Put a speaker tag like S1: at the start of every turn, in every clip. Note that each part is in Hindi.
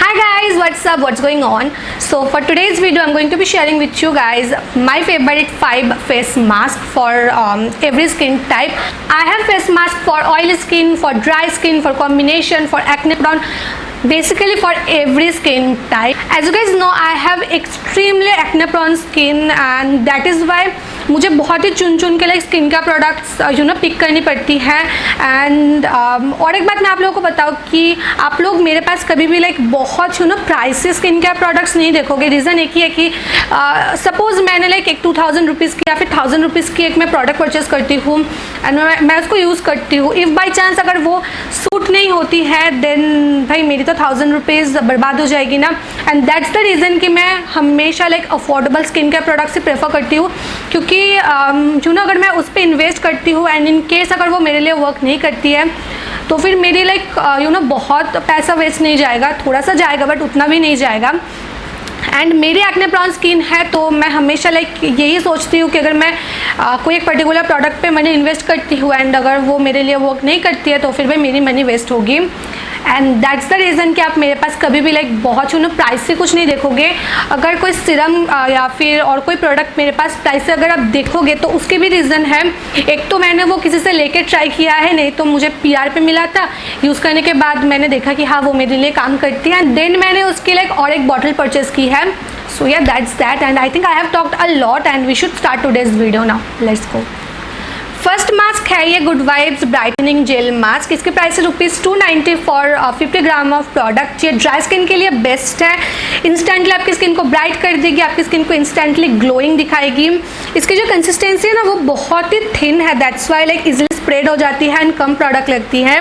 S1: Hi guys, what's up, what's going on? So for today's video I'm going to be sharing with you guys my favorite 5 face mask for every skin type. I have face mask for oily skin, for dry skin, for combination, for acne prone, basically for every skin type. As you guys know, I have extremely acne prone skin and that is why मुझे बहुत ही चुन चुन के लाइक स्किन का प्रोडक्ट्स पिक करनी पड़ती है। एंड और एक बात मैं आप लोगों को बताऊँ कि आप लोग मेरे पास कभी भी लाइक बहुत प्राइसी स्किन केयर प्रोडक्ट्स नहीं देखोगे। रीज़न एक ही है कि सपोज मैंने लाइक एक 2000 रुपीज़ की या फिर 1000 रुपीज़ की एक मैं प्रोडक्ट परचेस करती हूँ एंड मैं उसको यूज़ करती हूँ। इफ़ बाई चांस अगर वो सूट नहीं होती है देन भाई मेरी तो 1000 रुपीज़ बर्बाद हो जाएगी ना। एंड दैट्स द रीज़न कि मैं हमेशा like affordable skin care products ही प्रेफर करती हूँ, क्योंकि अगर मैं उस पर इन्वेस्ट करती हूँ एंड इन केस अगर वो मेरे लिए वर्क नहीं करती है तो फिर मेरी लाइक बहुत पैसा वेस्ट नहीं जाएगा, थोड़ा सा जाएगा बट उतना भी नहीं जाएगा। एंड मेरी एक्ने प्रॉन स्किन है तो मैं हमेशा लाइक यही सोचती हूँ कि अगर मैं कोई एक पर्टिकुलर प्रोडक्ट पे मैंने इन्वेस्ट करती हूँ एंड अगर वो मेरे लिए वर्क नहीं करती है तो फिर भाई मेरी मनी वेस्ट होगी। एंड दैट्स द रीज़न कि आप मेरे पास कभी भी लाइक बहुत प्राइस से कुछ नहीं देखोगे। अगर कोई सिरम या फिर और कोई प्रोडक्ट मेरे पास प्राइस से अगर आप देखोगे तो उसके भी रीज़न है। एक तो मैंने वो किसी से लेके ट्राई किया है, नहीं तो मुझे PR पे मिला था। यूज़ करने के बाद मैंने देखा कि हाँ वो मेरे लिए काम करती है एंड देन मैंने उसकी लाइक और एक बॉटल परचेज़ की है। So yeah, that's that and I think I have talked a lot and we should start today's video now. Let's go. First mask है ये good vibes brightening jail mask. इसकी प्राइस है ₹290 फॉर 50 ग्राम ऑफ प्रोडक्ट। ये ड्राई स्किन के लिए बेस्ट है, इंस्टेंटली आपकी स्किन को ब्राइट कर देगी, आपकी स्किन को इंस्टेंटली ग्लोइंग दिखाएगी। इसकी जो कंसिस्टेंसी है ना वो बहुत ही थिन है, that's why like easily spread हो जाती है एंड कम प्रोडक्ट लगती है।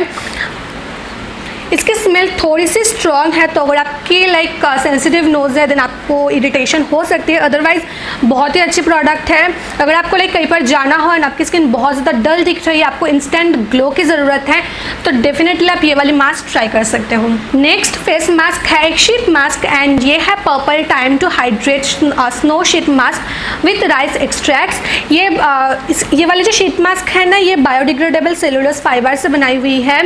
S1: इसकी स्मेल थोड़ी सी स्ट्रॉन्ग है तो अगर आपकी लाइक सेंसिटिव नोज है देन आपको इरिटेशन हो सकती है, अदरवाइज बहुत ही अच्छी प्रोडक्ट है। अगर आपको लाइक कहीं पर जाना हो एंड आपकी स्किन बहुत ज़्यादा डल दिख रही है, आपको इंस्टेंट ग्लो की ज़रूरत है तो डेफिनेटली आप ये वाली मास्क ट्राई कर सकते हो। नेक्स्ट फेस मास्क है एक शीट मास्क एंड ये है purple time to hydrate snow sheet mask with rice extracts. ये वाली जो शीट मास्क है ना ये बायोडिग्रेडेबल सेलुलोज फाइबर से बनाई हुई है।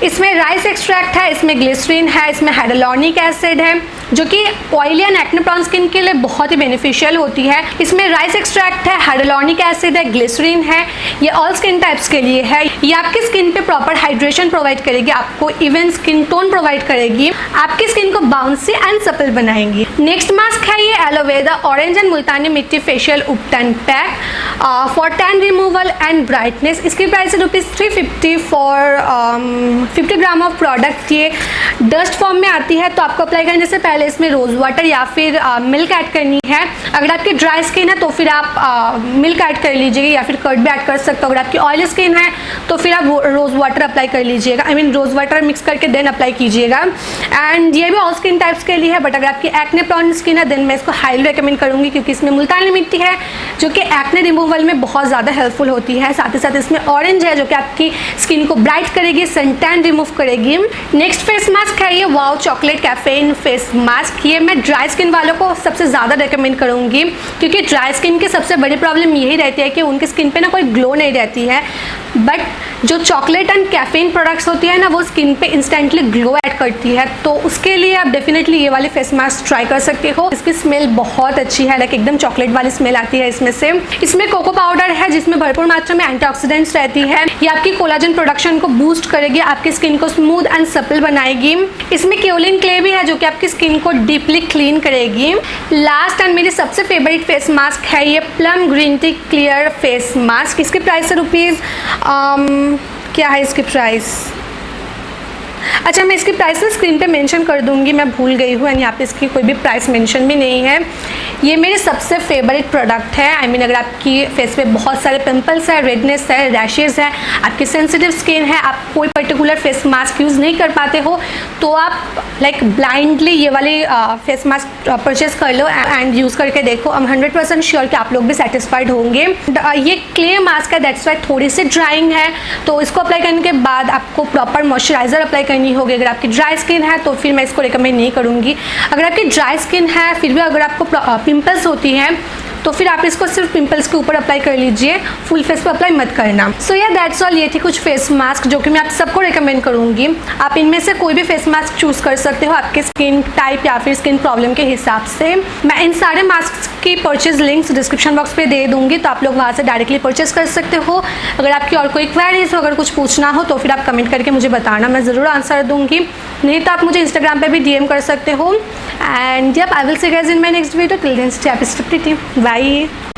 S1: इसमें राइस एक्सट्रैक्ट है, इसमें ग्लिसरीन है, इसमें हाइड्रोलॉनिक एसिड है जो कि oily and acne prawn skin के लिए बहुत ही बेनिफिशियल होती है। इसमें राइस एक्सट्रैक्ट है, हाइड्रोलॉनिक एसिड है, ग्लिसरीन है। ये ऑल स्किन टाइप्स के लिए है। ये आपकी स्किन पे प्रॉपर हाइड्रेशन प्रोवाइड करेगी, आपको इवन स्किन टोन प्रोवाइड करेगी, आपकी स्किन को बाउंसी एंड सपल बनाएंगी। नेक्स्ट मास्क है ये aloe vera orange and multani mitti facial ubtan pack for tan removal and brightness. इसकी प्राइस है ₹350 फॉर 50 ग्राम ऑफ प्रोडक्ट। ये डस्ट फॉर्म में आती है तो आपको अप्लाई करने से पहले इसमें रोज वाटर या फिर मिल्क ऐड करनी है। अगर आपकी ड्राई स्किन है तो फिर आप मिल्क ऐड कर लीजिएगा या फिर कर्ड भी ऐड कर सकते हो। अगर आपकी ऑयली स्किन है तो फिर आप रोज वाटर अप्लाई कर लीजिएगा, I mean rose water mix करके देन अप्लाई कीजिएगा। एंड ये भी ऑल स्किन टाइप्स के लिए है बट अगर आपकी एक्ने प्रॉन स्किन है देन मैं इसको हाईली रिकमेंड करूँगी क्योंकि इसमें मुल्तानी मिट्टी है जो कि एक्ने रिमूवल में बहुत ज़्यादा हेल्पफुल होती है। साथ ही साथ इसमें ऑरेंज है जो कि आपकी स्किन को ब्राइट करेगी, सन टैन रिमूव करेगी। नेक्स्ट फेस मास्क है ये wow chocolate caffeine face mask. ये मैं ड्राई स्किन वालों को सबसे ज़्यादा रेकमेंड करूँगी क्योंकि ड्राई स्किन की सबसे बड़ी प्रॉब्लम यही रहती है कि उनकी स्किन पे ना कोई ग्लो नहीं रहती है, बट जो चॉकलेट एंड कैफीन प्रोडक्ट्स होती है ना वो स्किन पे इंस्टेंटली ग्लो ऐड करती है, तो उसके लिए आप डेफिनेटली ये वाली फेस मास्क ट्राई कर सकते हो। इसकी स्मेल बहुत अच्छी है, लाइक एकदम चॉकलेट वाली स्मेल आती है इसमें से। इसमें कोको पाउडर है जिसमें भरपूर मात्रा में एंटीऑक्सीडेंट्स रहती है। ये आपकी कोलाजन प्रोडक्शन को बूस्ट करेगी, आपकी स्किन को स्मूथ एंड सपल बनाएगी। इसमें क्योलिन क्ले भी है जो कि आपकी स्किन को डीपली क्लीन करेगी। लास्ट एंड मेरी सबसे फेवरेट फेस मास्क है ये plum green tea clear face mask. इसकी प्राइस है क्या है इसकी प्राइस, अच्छा मैं इसकी प्राइस ना स्क्रीन पे मेंशन कर दूंगी, मैं भूल गई हूँ एंड यहाँ पे इसकी कोई भी प्राइस मेंशन भी नहीं है। ये मेरे सबसे फेवरेट प्रोडक्ट है, आई मीन अगर आपकी फेस पे बहुत सारे पिंपल्स है, रेडनेस है, रैशेज़ है, आपकी सेंसिटिव स्किन है, आप कोई पर्टिकुलर फेस मास्क यूज़ नहीं कर पाते हो तो आप लाइक ब्लाइंडली ये वाली फेस मास्क परचेज कर लो एंड यूज़ करके देखो। आई एम 100% श्योर कि आप लोग भी सेटिस्फाइड होंगे। ये क्ले मास्क है, दैट्स वाई थोड़ी सी ड्राइंग है तो इसको अप्लाई करने के बाद आपको प्रॉपर मॉइस्चराइजर अप्लाई करनी होगी। अगर आपकी ड्राई स्किन है तो फिर मैं इसको रिकमेंड नहीं करूँगी। अगर आपकी ड्राई स्किन है फिर भी अगर आपको पिंपल्स होती हैं तो फिर आप इसको सिर्फ पिंपल्स के ऊपर अप्लाई कर लीजिए, फुल फेस पर अप्लाई मत करना। सो या दैट्स ऑल, ये थी कुछ फेस मास्क जो कि मैं आप सबको रिकमेंड करूँगी। आप इनमें से कोई भी फेस मास्क चूज़ कर सकते हो आपके स्किन टाइप या फिर स्किन प्रॉब्लम के हिसाब से। मैं इन सारे मास्क की परचेज लिंक्स डिस्क्रिप्शन बॉक्स पे दे दूँगी, तो आप लोग वहाँ से डायरेक्टली परचेज कर सकते हो। अगर आपकी और कोई क्वेरीज हो, अगर कुछ पूछना हो तो फिर आप कमेंट करके मुझे बताना, मैं ज़रूर आंसर दूँगी। नहीं तो आप मुझे इंस्टाग्राम पे भी DM कर सकते हो। And yup, I will see you guys in my next video. Till then stay happy, stay pretty, bye.